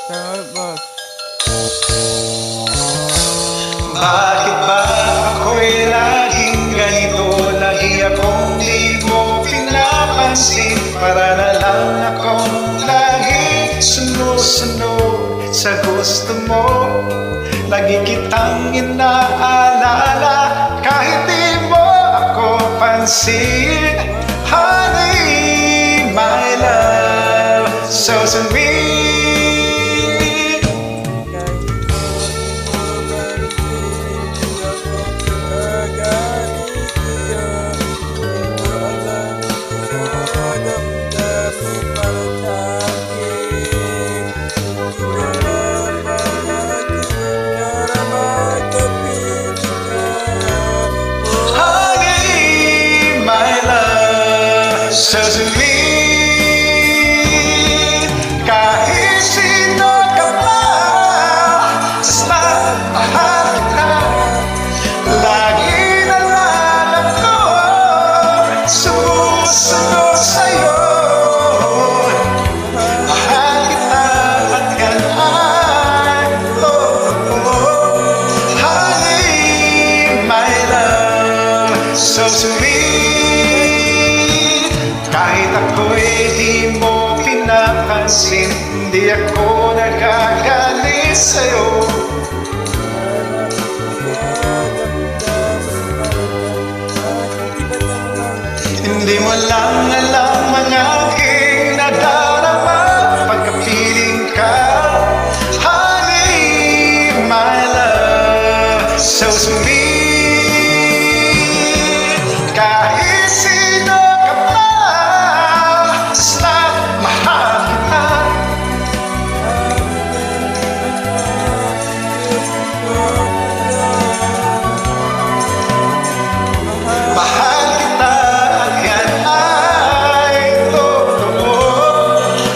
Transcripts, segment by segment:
Bakit ba ako'y laging ganito? Lagi akong di mo pinapansin. Para na lang akong laging sumusunod sa gusto mo. Lagi kitang inaalala kahit di mo ako pansin. Honey, my love, so sweet. So sweet, kahit sino ka pa, basta mahal kita. Lagi na lang ako sumusunod sa'yo. Mahal kita at yan ay honey, my love, so sweet. Kahit ako'y di mo pinapansin, hindi ako nagagalit sa'yo. Hindi mo lang alam ang aking nadarama pagkapiling ka. Honey, my love, so sweet. Kahit sino ka pa, basta mahal kita. Mahal kita at yan ay totoo.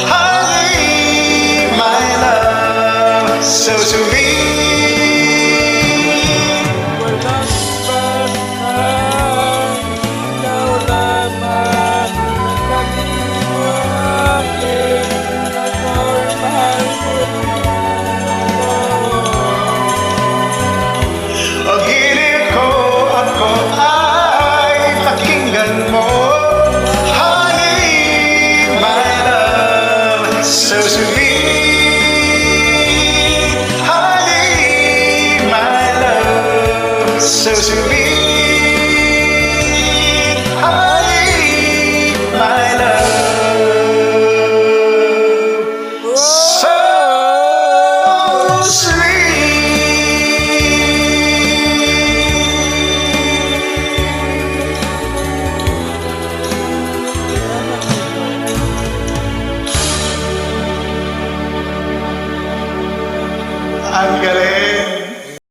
Honey, my love, so sweet. So sweet, honey, my love, so sweet.